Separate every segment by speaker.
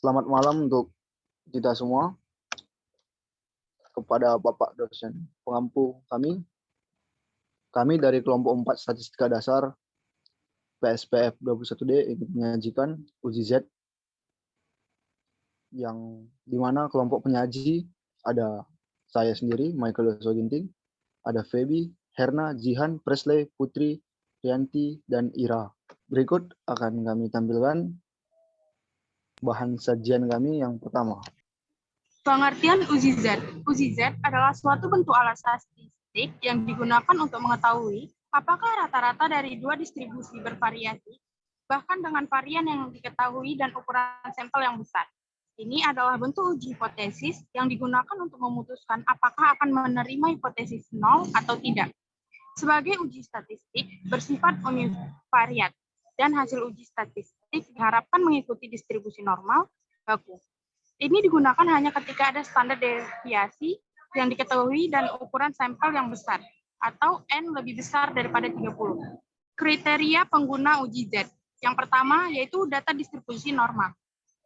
Speaker 1: Selamat malam untuk kita semua, kepada Bapak dosen pengampu kami. Kami dari kelompok 4 Statistika Dasar PSPF 21D ingin menyajikan uji Z yang dimana kelompok penyaji ada saya sendiri, Michael Ginting, ada Feby, Herna, Jihan, Presley, Putri, Rianti, dan Ira. Berikut akan kami tampilkan bahan sajian kami yang pertama.
Speaker 2: Pengertian uji Z. Uji Z adalah suatu bentuk alat statistik yang digunakan untuk mengetahui apakah rata-rata dari dua distribusi bervariasi, bahkan dengan varian yang diketahui dan ukuran sampel yang besar. Ini adalah bentuk uji hipotesis yang digunakan untuk memutuskan apakah akan menerima hipotesis nol atau tidak. Sebagai uji statistik bersifat univariat, dan hasil uji statistik diharapkan mengikuti distribusi normal baku. Ini digunakan hanya ketika ada standar deviasi yang diketahui dan ukuran sampel yang besar, atau N lebih besar daripada 30. Kriteria pengguna uji Z. Yang pertama yaitu data distribusi normal.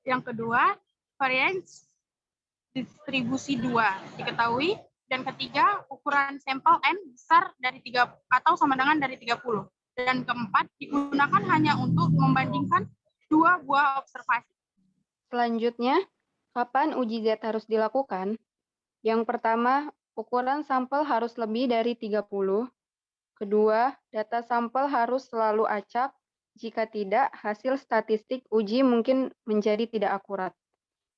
Speaker 2: Yang kedua, variance distribusi 2 diketahui. Dan ketiga, ukuran sampel N besar dari 3 atau sama dengan dari 30. Dan keempat, digunakan hanya untuk membandingkan dua buah observasi.
Speaker 3: Selanjutnya, kapan uji Z harus dilakukan? Yang pertama, ukuran sampel harus lebih dari 30. Kedua, data sampel harus selalu acak. Jika tidak, hasil statistik uji mungkin menjadi tidak akurat.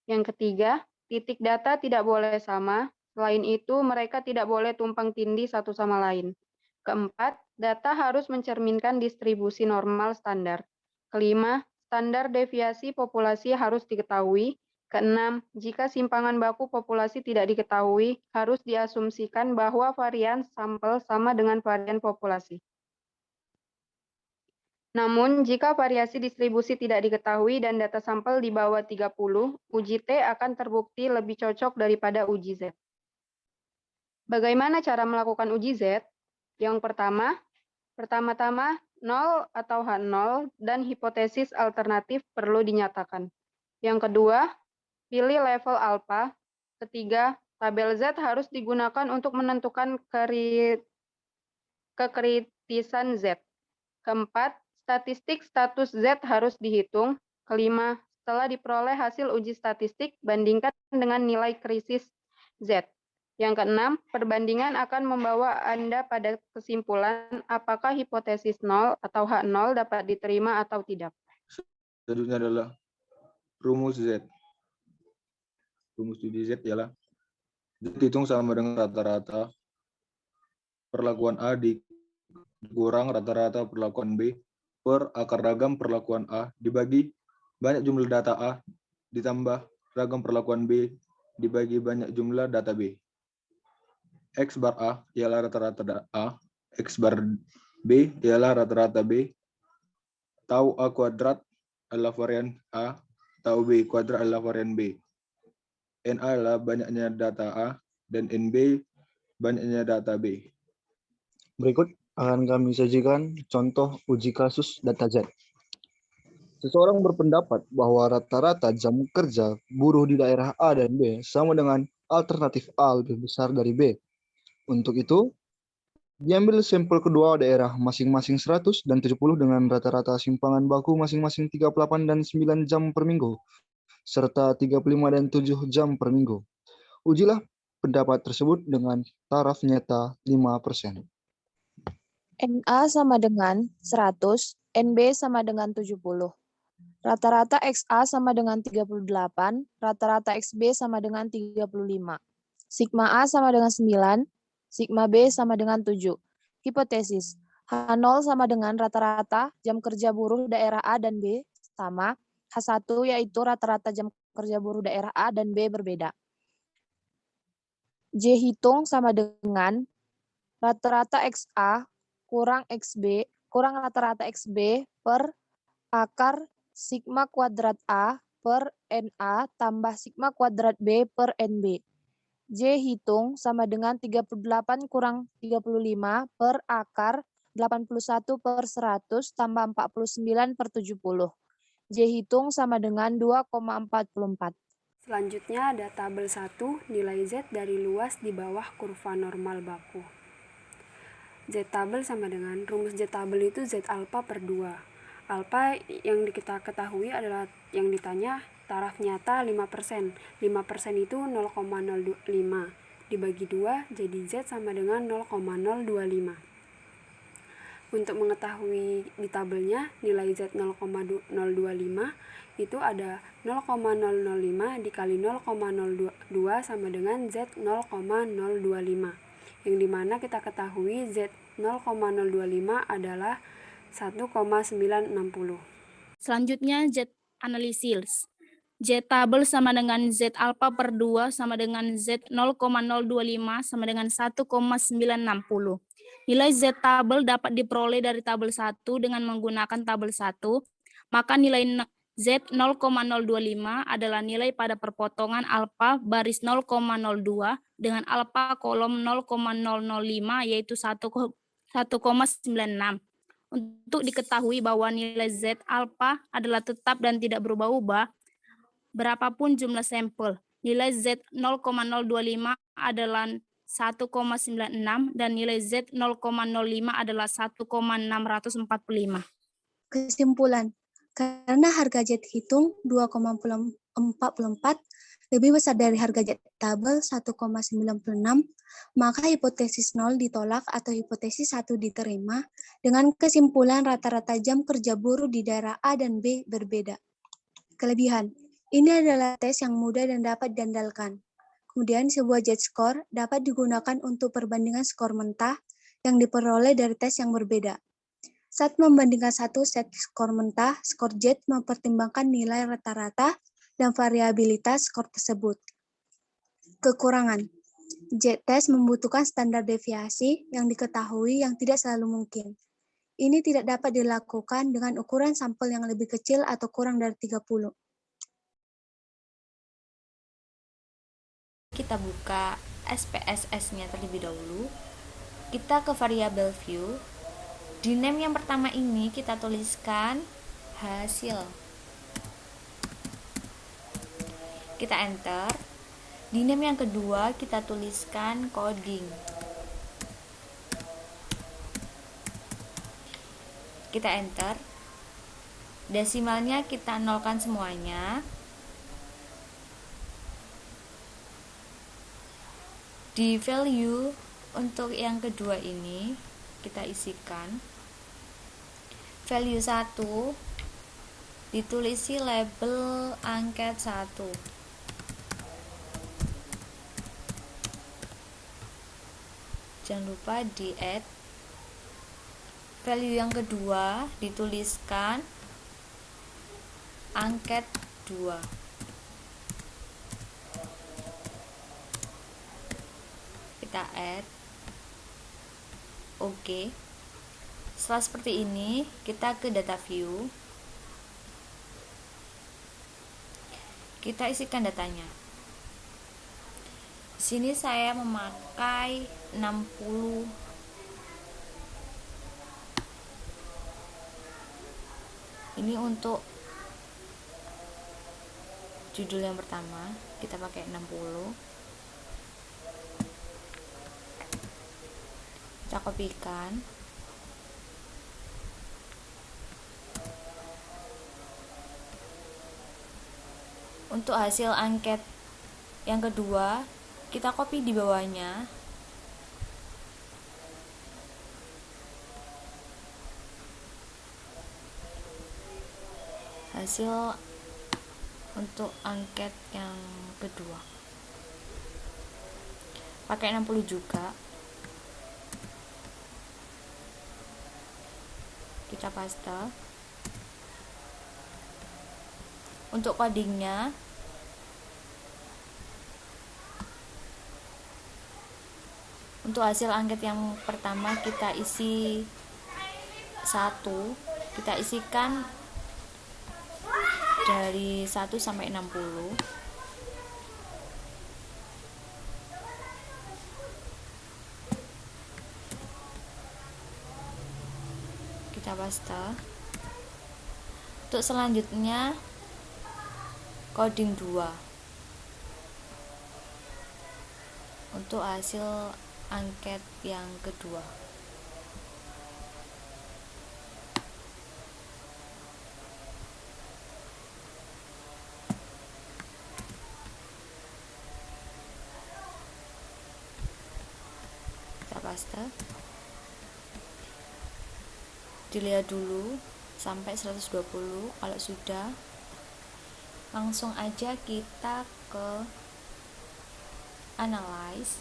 Speaker 3: Yang ketiga, titik data tidak boleh sama. Selain itu, mereka tidak boleh tumpang tindih satu sama lain. Keempat, data harus mencerminkan distribusi normal standar. Kelima, standar deviasi populasi harus diketahui. Keenam, jika simpangan baku populasi tidak diketahui, harus diasumsikan bahwa varian sampel sama dengan varian populasi. Namun, jika variasi distribusi tidak diketahui dan data sampel di bawah 30, uji T akan terbukti lebih cocok daripada uji Z. Bagaimana cara melakukan uji Z? Yang pertama-tama 0 atau H0 dan hipotesis alternatif perlu dinyatakan. Yang kedua, pilih level alfa. Ketiga, tabel Z harus digunakan untuk menentukan kekritisan Z. Keempat, statistik status Z harus dihitung. Kelima, setelah diperoleh hasil uji statistik, bandingkan dengan nilai krisis Z. Yang keenam, perbandingan akan membawa Anda pada kesimpulan apakah hipotesis 0 atau H0 dapat diterima atau tidak.
Speaker 4: Selanjutnya adalah rumus Z. Rumus uji Z ialah Z hitung sama dengan rata-rata perlakuan A dikurang rata-rata perlakuan B per akar ragam perlakuan A dibagi banyak jumlah data A ditambah ragam perlakuan B dibagi banyak jumlah data B. X bar A ialah rata-rata A, X bar B ialah rata-rata B, tau A kuadrat adalah varian A, tau B kuadrat adalah varian B. NA adalah banyaknya data A dan NB banyaknya data B.
Speaker 1: Berikut akan kami sajikan contoh uji kasus data Z. Seseorang berpendapat bahwa rata-rata jam kerja buruh di daerah A dan B sama dengan alternatif A lebih besar dari B. Untuk itu, diambil sampel kedua daerah masing-masing 100 dan 70 dengan rata-rata simpangan baku masing-masing 38 dan 9 jam per minggu, serta 35 dan 7 jam per minggu. Ujilah pendapat tersebut dengan taraf nyata 5%.
Speaker 5: NA sama dengan 100, NB sama dengan 70. Rata-rata XA sama dengan 38, rata-rata XB sama dengan 35. Sigma A sama dengan 9, sigma B sama dengan 7. Hipotesis, H0 sama dengan rata-rata jam kerja buruh daerah A dan B sama, H1 yaitu rata-rata jam kerja buruh daerah A dan B berbeda. J hitung sama dengan rata-rata XA kurang XB kurang rata-rata XB per akar sigma kuadrat A per NA tambah sigma kuadrat B per NB. J hitung sama dengan 38 kurang 35 per akar 81 per 100 tambah 49 per 70. J hitung sama dengan 2,44.
Speaker 6: Selanjutnya ada tabel 1, nilai Z dari luas di bawah kurva normal baku. Z tabel sama dengan, rumus Z tabel itu Z alpha per 2. Alpha yang kita ketahui adalah yang ditanya taraf nyata 5%. 5% itu 0,05. Dibagi 2 jadi Z sama dengan 0,025. Untuk mengetahui di tabelnya nilai Z 0,025 itu ada 0,005 dikali 0,02 sama dengan Z 0,025. Yang dimana kita ketahui Z 0,025 adalah 1,960.
Speaker 7: Selanjutnya Z analisis. Z tabel sama dengan Z alpha per 2 sama dengan Z 0,025 sama dengan 1,960. Nilai Z tabel dapat diperoleh dari tabel 1 dengan menggunakan tabel 1, maka nilai Z 0,025 adalah nilai pada perpotongan alfa baris 0,02 dengan alfa kolom 0,005 yaitu 1,96. Untuk diketahui bahwa nilai Z alfa adalah tetap dan tidak berubah-ubah, berapapun jumlah sampel, nilai Z 0,025 adalah 1,96 dan nilai Z 0,05 adalah 1,645.
Speaker 8: Kesimpulan, karena harga Z hitung 2,44 lebih besar dari harga Z tabel 1,96, maka hipotesis 0 ditolak atau hipotesis 1 diterima dengan kesimpulan rata-rata jam kerja buruh di daerah A dan B berbeda. Kelebihan, ini adalah tes yang mudah dan dapat diandalkan. Kemudian sebuah Z-score dapat digunakan untuk perbandingan skor mentah yang diperoleh dari tes yang berbeda. Saat membandingkan satu set skor mentah, skor Z mempertimbangkan nilai rata-rata dan variabilitas skor tersebut. Kekurangan, Z-test membutuhkan standar deviasi yang diketahui yang tidak selalu mungkin. Ini tidak dapat dilakukan dengan ukuran sampel yang lebih kecil atau kurang dari 30.
Speaker 9: Kita buka SPSS-nya terlebih dahulu. Kita ke variabel view. Di name yang pertama ini kita tuliskan hasil. Kita enter. Di name yang kedua kita tuliskan coding. Kita enter. Desimalnya kita nolkan semuanya. Di value untuk yang kedua ini kita isikan value 1, ditulisi label angket 1. Jangan lupa di add. Value yang kedua dituliskan angket 2. Kita add. Oke. Setelah seperti ini, kita ke data view. Kita isikan datanya. Di sini saya memakai 60. Ini untuk judul yang pertama, kita pakai 60. Kita kopikan. Untuk hasil angket yang kedua, kita copy di bawahnya. Hasil untuk angket yang kedua. Pakai 60 juga. Kita paste. Untuk codingnya, untuk hasil angket yang pertama kita isi 1, kita isikan dari 1 sampai 60. Kita paste. Untuk selanjutnya coding 2 untuk hasil angket yang kedua. Kita paste. Dilihat dulu sampai 120. Kalau sudah, langsung aja kita ke analyze.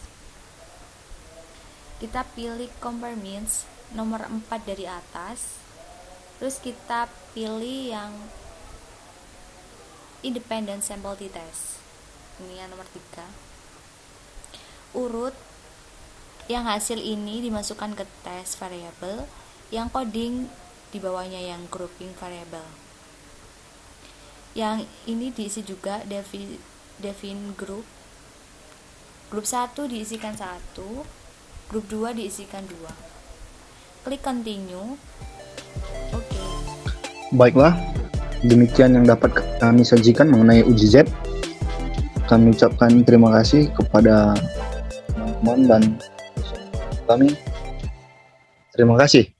Speaker 9: Kita pilih compare means nomor 4 dari atas, terus kita pilih yang independent sample t-test, ini yang nomor 3. Urut yang hasil ini dimasukkan ke test variable, yang coding di bawahnya yang grouping variable. Yang ini diisi juga define group. Grup 1 diisikan 1, grup 2 diisikan 2. Klik continue. Oke.
Speaker 1: Baiklah, demikian yang dapat kami sajikan mengenai uji Z. Kami ucapkan terima kasih kepada teman-teman dan kami. Terima kasih.